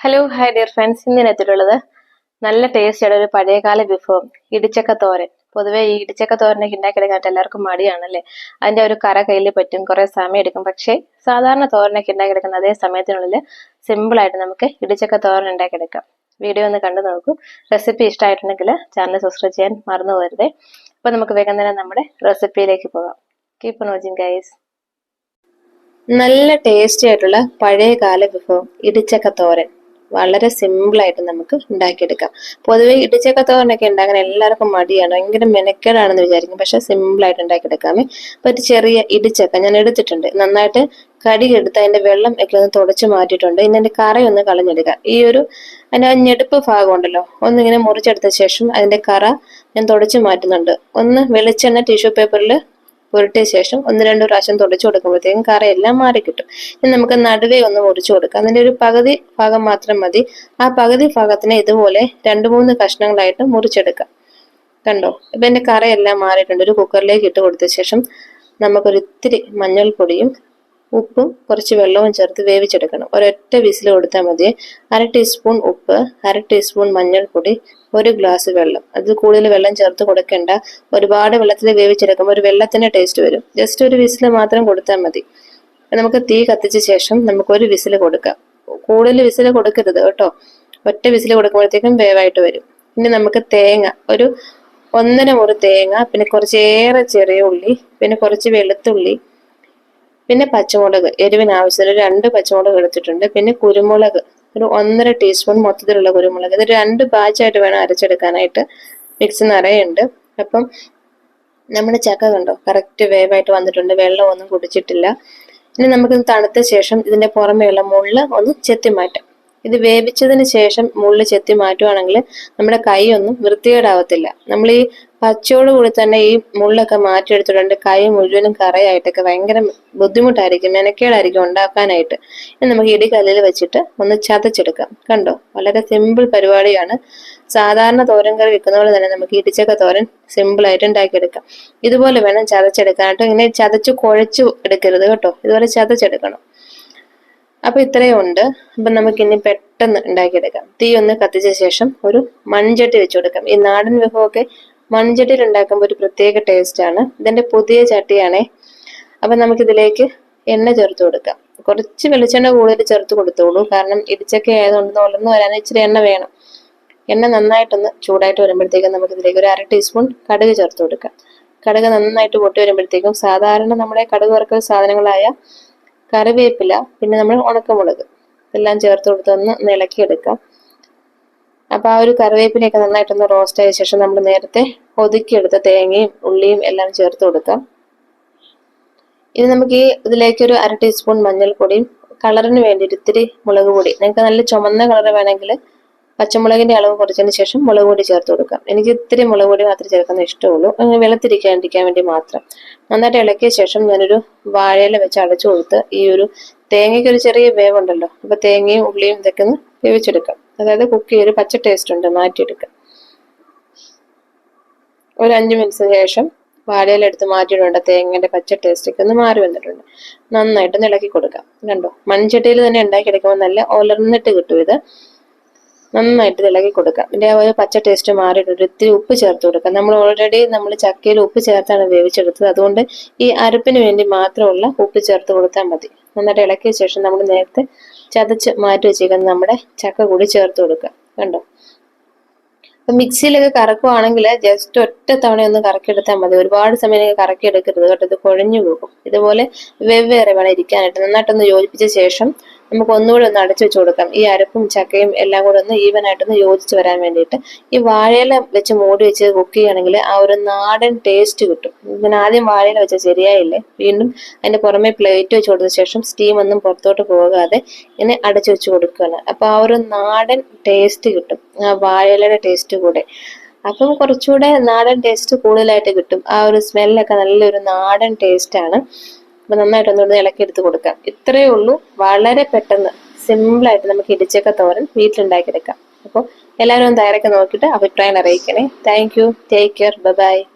Hello hi dear friends, ഇന്നിനെത്തിയിട്ടുള്ളത് നല്ല ടേസ്റ്റിയുടെ ഒരു പഴയകാല വിഭവം ഇടിച്ചക്ക തോരൻ. പൊതുവെ ഈ ഇടിച്ചക്ക തോരനൊക്കെ ഉണ്ടാക്കിയെടുക്കാനായിട്ട് എല്ലാവർക്കും മടിയാണല്ലേ. അതിന്റെ ഒരു കറ കയ്യിൽ പറ്റും, കുറെ സമയം എടുക്കും. പക്ഷേ സാധാരണ തോരനൊക്കെ ഉണ്ടാക്കിയെടുക്കുന്ന അതേ സമയത്തിനുള്ളിൽ സിമ്പിൾ ആയിട്ട് നമുക്ക് ഇടിച്ചക്ക തോരൻ ഉണ്ടാക്കിയെടുക്കാം. വീഡിയോ ഒന്ന് കണ്ടു നോക്കൂ. റെസിപ്പി ഇഷ്ടമായിട്ടുണ്ടെങ്കിൽ ചാനൽ സബ്സ്ക്രൈബ് ചെയ്യാൻ മറന്നു പോകരുതേ. അപ്പൊ നമുക്ക് വേഗം തന്നെ നമ്മുടെ റെസിപ്പിയിലേക്ക് പോകാം. Keep on watching guys. നല്ല ടേസ്റ്റി ആയിട്ടുള്ള പഴയകാല വിഭവം ഇടിച്ചക്ക തോരൻ വളരെ സിമ്പിൾ ആയിട്ട് നമുക്ക് ഉണ്ടാക്കിയെടുക്കാം. പൊതുവെ ഇടിച്ചക്ക തോരനൊക്കെ ഉണ്ടാക്കാൻ എല്ലാവർക്കും മടിയാണ്, ഭയങ്കര മെനക്കേടാണെന്ന് വിചാരിക്കും. പക്ഷെ സിമ്പിൾ ആയിട്ട് ഉണ്ടാക്കിയെടുക്കാമേ. അപ്പൊ ഒരു ചെറിയ ഇടിച്ചക്ക ഞാൻ എടുത്തിട്ടുണ്ട്, നന്നായിട്ട് കഴുകിയെടുത്ത് അതിന്റെ വെള്ളം ഒക്കെ ഒന്ന് തുടച്ചു മാറ്റിയിട്ടുണ്ട്. ഇനി അതിന്റെ കറയൊന്ന് കളഞ്ഞെടുക്കാം. ഈ ഒരു അതിന്റെ ഞെടുപ്പ് ഭാഗം ഉണ്ടല്ലോ, ഒന്നിങ്ങനെ മുറിച്ചെടുത്ത ശേഷം അതിന്റെ കറ ഞാൻ തുടച്ചു മാറ്റുന്നുണ്ട്. ഒന്ന് വെളിച്ചെണ്ണ ടിഷ്യൂ പേപ്പറിൽ പുരട്ടിയ ശേഷം ഒന്ന് രണ്ട് പ്രാവശ്യം തുടച്ചു കൊടുക്കുമ്പോഴത്തേക്കും കറയെല്ലാം മാറി കിട്ടും. ഇനി നമുക്ക് നടുവേ ഒന്ന് മുറിച്ചു കൊടുക്കാം. അതിന്റെ ഒരു പകുതി ഭാഗം മാത്രം മതി. ആ പകുതി ഭാഗത്തിനെ ഇതുപോലെ 2-3 കഷ്ണങ്ങളായിട്ട് മുറിച്ചെടുക്കാം. കണ്ടോ, ഇപ്പൊ എന്റെ കറയെല്ലാം മാറിയിട്ടുണ്ട്. ഒരു കുക്കറിലേക്ക് ഇട്ട് കൊടുത്ത ശേഷം നമുക്കൊരിത്തിരി മഞ്ഞൾപ്പൊടിയും ഉപ്പും കുറച്ച് വെള്ളവും ചേർത്ത് വേവിച്ചെടുക്കണം. ഒരൊറ്റ വിസിൽ കൊടുത്താൽ മതി. 1/2 ടീസ്പൂൺ ഉപ്പ്, 1/2 ടീസ്പൂൺ മഞ്ഞൾപ്പൊടി, 1 ഗ്ലാസ് വെള്ളം. അത് കൂടുതൽ വെള്ളം ചേർത്ത് കൊടുക്കേണ്ട. ഒരുപാട് വെള്ളത്തിൽ വേവിച്ചെടുക്കുമ്പോൾ ഒരു വെള്ളത്തിന്റെ ടേസ്റ്റ് വരും. ജസ്റ്റ് ഒരു വിസിൽ മാത്രം കൊടുത്താൽ മതി. നമുക്ക് തീ കത്തിച്ച ശേഷം നമുക്ക് ഒരു വിസിൽ കൊടുക്കാം. കൂടുതൽ വിസിൽ കൊടുക്കരുത് കേട്ടോ. ഒറ്റ വിസിൽ കൊടുക്കുമ്പോഴത്തേക്കും വേവായിട്ട് വരും. ഇനി നമുക്ക് തേങ്ങ, ഒരു 1.5 മുറി തേങ്ങ, പിന്നെ കുറച്ചേറെ ചെറിയ ഉള്ളി, പിന്നെ കുറച്ച് വെളുത്തുള്ളി, പിന്നെ പച്ചമുളക്, എരിവിന് ആവശ്യത്തിന് 2 പച്ചമുളക് എടുത്തിട്ടുണ്ട്. പിന്നെ കുരുമുളക് ഒരു 1.5 ടീസ്പൂൺ മൊത്തത്തിലുള്ള കുരുമുളക്. ഇത് 2 ബാച്ചായിട്ട് വേണം അരച്ചെടുക്കാനായിട്ട്. മിക്സി നിറയുണ്ട്. അപ്പം നമ്മുടെ ചക്ക കണ്ടോ കറക്റ്റ് വേവായിട്ട് വന്നിട്ടുണ്ട്, വെള്ളം ഒന്നും കുടിച്ചിട്ടില്ല. ഇനി നമുക്കിത് തണുത്ത ശേഷം ഇതിന്റെ പുറമേയുള്ള മുള്ള് ഒന്ന് ചെത്തി മാറ്റാം. ഇത് വേവിച്ചതിന് ശേഷം മുള്ള് ചെത്തി മാറ്റുവാണെങ്കിൽ നമ്മുടെ കൈ ഒന്നും വൃത്തികേടാവത്തില്ല. നമ്മൾ ഈ പച്ചയോട് കൂടി തന്നെ ഈ മുള്ളൊക്കെ മാറ്റിയെടുത്തിട്ടുണ്ട്. കൈ മുഴുവനും കറയായിട്ടൊക്കെ ഭയങ്കര ബുദ്ധിമുട്ടായിരിക്കും, മെനക്കേടായിരിക്കും ഉണ്ടാക്കാനായിട്ട്. ഇനി നമുക്ക് ഇടികല്ലിൽ വെച്ചിട്ട് ഒന്ന് ചതച്ചെടുക്കാം. കണ്ടോ, വളരെ സിമ്പിൾ പരിപാടിയാണ്. സാധാരണ തോരൻ കറി വെക്കുന്ന പോലെ തന്നെ നമുക്ക് ഇടിച്ചക്ക തോരൻ സിമ്പിൾ ആയിട്ട് ഉണ്ടാക്കിയെടുക്കാം. ഇതുപോലെ വേണം ചതച്ചെടുക്കാനായിട്ട്. ഇങ്ങനെ ചതച്ച് കുഴച്ചു എടുക്കരുത് കേട്ടോ, ഇതുപോലെ ചതച്ചെടുക്കണം. അപ്പൊ ഇത്രയും ഉണ്ട്. അപ്പൊ നമുക്ക് ഇനി പെട്ടെന്ന് ഉണ്ടാക്കിയെടുക്കാം. തീ ഒന്ന് കത്തിച്ച ശേഷം ഒരു മൺചട്ടി വെച്ചു കൊടുക്കാം. ഈ നാടൻ വിഭവമൊക്കെ മൺചട്ടിയിൽ ഉണ്ടാക്കുമ്പോൾ ഒരു പ്രത്യേക ടേസ്റ്റ് ആണ്. ഇതിന്റെ പുതിയ ചട്ടിയാണേ. അപ്പൊ നമുക്കിതിലേക്ക് എണ്ണ ചേർത്ത് കൊടുക്കാം. കുറച്ച് വെളിച്ചെണ്ണ കൂടുതൽ ചേർത്ത് കൊടുത്തോളൂ, കാരണം ഇടിച്ചക്ക ആയതുകൊണ്ട് ഉലർന്നു വരാൻ ഇച്ചിരി എണ്ണ വേണം. എണ്ണ നന്നായിട്ടൊന്ന് ചൂടായിട്ട് വരുമ്പോഴത്തേക്കും നമുക്ക് ഇതിലേക്ക് ഒരു 1/2 ടീസ്പൂൺ കടുക് ചേർത്ത് കൊടുക്കാം. കടുക് നന്നായിട്ട് പൊട്ടി വരുമ്പോഴത്തേക്കും സാധാരണ നമ്മുടെ കടുക് വറുക്കൽ സാധനങ്ങളായ കറിവേപ്പില, പിന്നെ നമ്മൾ ഉണക്കമുളക് ഇതെല്ലാം ചേർത്ത് കൊടുത്ത് ഒന്ന് ഇളക്കിയെടുക്കാം. അപ്പൊ ആ ഒരു കറിവേപ്പിലയൊക്കെ നന്നായിട്ടൊന്ന് റോസ്റ്റ് ആയ ശേഷം നമ്മൾ നേരത്തെ ഒതുക്കിയെടുത്ത തേങ്ങയും ഉള്ളിയും എല്ലാം ചേർത്ത് കൊടുക്കാം. ഇനി നമുക്ക് ഇതിലേക്ക് ഒരു 1/2 ടീസ്പൂൺ മഞ്ഞൾപ്പൊടിയും കളറിന് വേണ്ടിയിട്ട് ഇത്തിരി മുളക് പൊടി, നിങ്ങൾക്ക് നല്ല ചുമന്ന കളർ വേണമെങ്കിൽ പച്ചമുളകിന്റെ അളവ് കുറച്ചതിന് ശേഷം മുളക് പൊടി ചേർത്ത് കൊടുക്കാം. എനിക്ക് ഇത്തിരി മുളക് പൊടി മാത്രമേ ചേർക്കുന്ന ഇഷ്ടമുള്ളൂ, അങ്ങനെ വെളുത്തിരിക്കാണ്ടിരിക്കാൻ വേണ്ടി മാത്രം. നന്നായിട്ട് ഇളക്കിയ ശേഷം ഞാനൊരു വാഴയില വെച്ച് അടച്ചു കൊടുത്ത് ഈ ഒരു തേങ്ങയ്ക്ക് ഒരു ചെറിയ വേവുണ്ടല്ലോ, അപ്പൊ തേങ്ങയും ഉള്ളിയും ഇതൊക്കെ ഒന്ന് വേവിച്ചെടുക്കാം. അതായത് കുക്ക് ചെയ്ത് പച്ച ടേസ്റ്റ് ഉണ്ട്, മാറ്റിയെടുക്കാം. ഒരു 5 മിനിറ്റ്സിന് ശേഷം വാഴയില എടുത്ത് മാറ്റിയിട്ടുണ്ട്. തേങ്ങയുടെ പച്ച ടേസ്റ്റ് ഒക്കെ ഒന്ന് മാറി വന്നിട്ടുണ്ട്. നന്നായിട്ട് ഇളക്കി കൊടുക്കാം. കണ്ടോ, മൺചട്ടിയിൽ തന്നെ ഉണ്ടാക്കിയെടുക്കുമ്പോൾ നല്ല ഒലർന്നിട്ട് കിട്ടും. ഇത് നന്നായിട്ട് ഇളക്കി കൊടുക്കാം. ഇതിന്റെ ആ ഒരു പച്ച ടേസ്റ്റ് മാറിയിട്ടുണ്ട്. ഇത്തിരി ഉപ്പ് ചേർത്ത് കൊടുക്കാം. നമ്മൾ ചക്കയിൽ ഉപ്പ് ചേർത്താണ് വേവിച്ചെടുത്തത്, അതുകൊണ്ട് ഈ അരപ്പിന് വേണ്ടി മാത്രമുള്ള ഉപ്പ് ചേർത്ത് കൊടുത്താൽ മതി. നന്നായിട്ട് ഇളക്കിയ ശേഷം നമ്മൾ നേരത്തെ ചതച്ച് മാറ്റി വെച്ചേക്കുന്നത് നമ്മുടെ ചക്ക കൂടി ചേർത്ത് കൊടുക്കുക. കണ്ടോ, അപ്പൊ മിക്സിയിലൊക്കെ കറക്കുവാണെങ്കിൽ ജസ്റ്റ് ഒറ്റ തവണ ഒന്ന് കറക്കിയെടുത്താൽ മതി. ഒരുപാട് സമയം കറക്കിയെടുക്കരുത് കേട്ടോ, ഇത് കുഴഞ്ഞു പോകും. ഇതുപോലെ വെവ്വേറെ വേണം ഇരിക്കാനായിട്ട്. നന്നായിട്ടൊന്ന് യോജിപ്പിച്ച ശേഷം നമുക്ക് ഒന്നുകൂടി ഒന്ന് അടച്ചു വെച്ച് കൊടുക്കാം. ഈ അരപ്പും ചക്കയും എല്ലാം കൂടെ ഒന്ന് ഈവൻ ആയിട്ടൊന്ന് യോജിച്ച് വരാൻ വേണ്ടിയിട്ട്. ഈ വാഴയില വെച്ച് മൂടി വെച്ച് കുക്ക് ചെയ്യുകയാണെങ്കിൽ ആ ഒരു നാടൻ ടേസ്റ്റ് കിട്ടും. പിന്നെ ആദ്യം വാഴയില വെച്ചാൽ ശരിയായില്ലേ, വീണ്ടും അതിന്റെ പുറമെ പ്ലേറ്റ് വെച്ച് കൊടുത്ത ശേഷം സ്റ്റീം ഒന്നും പുറത്തോട്ട് പോകാതെ ഇങ്ങനെ അടച്ചു വെച്ച് കൊടുക്കുകയാണ്. അപ്പൊ ആ ഒരു നാടൻ ടേസ്റ്റ് കിട്ടും, ആ വാഴയിലയുടെ ടേസ്റ്റ് കൂടെ. അപ്പം കുറച്ചുകൂടെ നാടൻ ടേസ്റ്റ് കൂടുതലായിട്ട് കിട്ടും. ആ ഒരു സ്മെല്ലൊക്കെ നല്ലൊരു നാടൻ ടേസ്റ്റ് ആണ്. അപ്പൊ നന്നായിട്ടൊന്നുകൂടെ ഇളക്കി എടുത്ത് കൊടുക്കാം. ഇത്രയേ ഉള്ളൂ, വളരെ പെട്ടെന്ന് സിമ്പിൾ ആയിട്ട് നമുക്ക് ഇടിച്ചക്ക തോരൻ വീട്ടിലുണ്ടാക്കിയെടുക്കാം. അപ്പോൾ എല്ലാവരും ഒന്ന് തയ്യാറാക്കി നോക്കിയിട്ട് അഭിപ്രായം അറിയിക്കണേ. Thank you, take care, by.